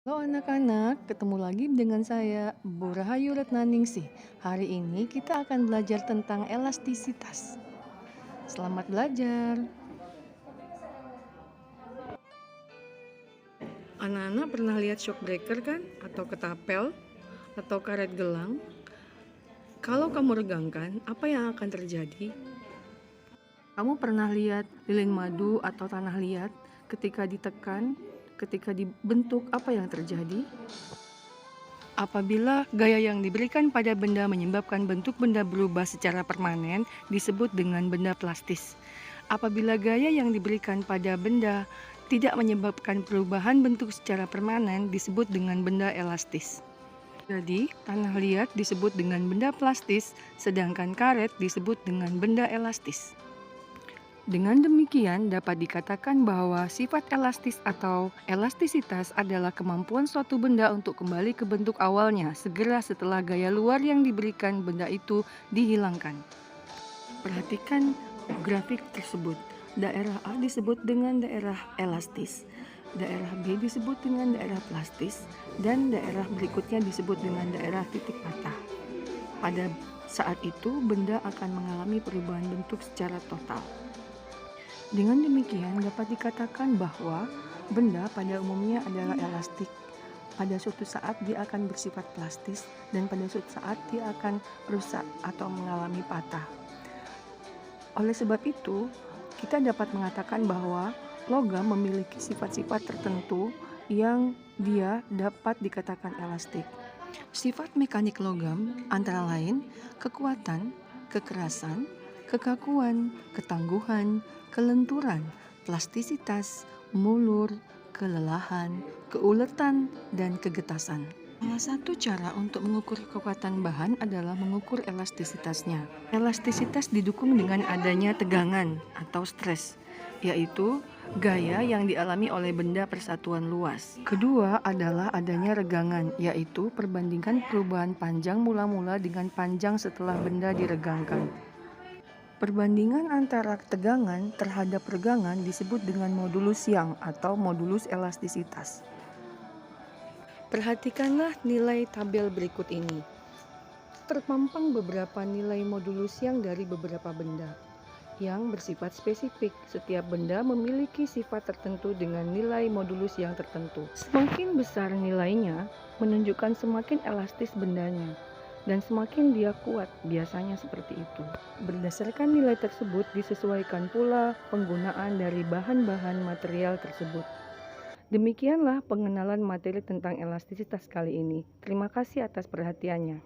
Halo anak-anak, ketemu lagi dengan saya, Bu Rahayu Retnaningsih. Hari ini kita akan belajar tentang elastisitas. Selamat belajar. Anak-anak pernah lihat shock breaker kan? Atau ketapel? Atau karet gelang? Kalau kamu regangkan, apa yang akan terjadi? Kamu pernah lihat lilin madu atau tanah liat ketika ditekan, ketika dibentuk, apa yang terjadi? Apabila gaya yang diberikan pada benda menyebabkan bentuk benda berubah secara permanen, disebut dengan benda plastis. Apabila gaya yang diberikan pada benda tidak menyebabkan perubahan bentuk secara permanen, disebut dengan benda elastis. Jadi, tanah liat disebut dengan benda plastis, sedangkan karet disebut dengan benda elastis. Dengan demikian, dapat dikatakan bahwa sifat elastis atau elastisitas adalah kemampuan suatu benda untuk kembali ke bentuk awalnya segera setelah gaya luar yang diberikan benda itu dihilangkan. Perhatikan grafik tersebut. Daerah A disebut dengan daerah elastis, daerah B disebut dengan daerah plastis, dan daerah berikutnya disebut dengan daerah titik patah. Pada saat itu, benda akan mengalami perubahan bentuk secara total. Dengan demikian dapat dikatakan bahwa benda pada umumnya adalah elastik. Pada suatu saat dia akan bersifat plastis dan pada suatu saat dia akan rusak atau mengalami patah. Oleh sebab itu, kita dapat mengatakan bahwa logam memiliki sifat-sifat tertentu yang dia dapat dikatakan elastik. Sifat mekanik logam antara lain kekuatan, kekerasan, kekakuan, ketangguhan, kelenturan, plastisitas, mulur, kelelahan, keuletan, dan kegetasan. Salah satu cara untuk mengukur kekuatan bahan adalah mengukur elastisitasnya. Elastisitas didukung dengan adanya tegangan atau stres, yaitu gaya yang dialami oleh benda persatuan luas. Kedua adalah adanya regangan, yaitu perbandingan perubahan panjang mula-mula dengan panjang setelah benda diregangkan. Perbandingan antara tegangan terhadap regangan disebut dengan modulus Young atau modulus elastisitas. Perhatikanlah nilai tabel berikut ini. Terpampang beberapa nilai modulus Young dari beberapa benda yang bersifat spesifik. Setiap benda memiliki sifat tertentu dengan nilai modulus yang tertentu. Semakin besar nilainya, menunjukkan semakin elastis bendanya, dan semakin dia kuat, biasanya seperti itu. Berdasarkan nilai tersebut, disesuaikan pula penggunaan dari bahan-bahan material tersebut. Demikianlah pengenalan materi tentang elastisitas kali ini. Terima kasih atas perhatiannya.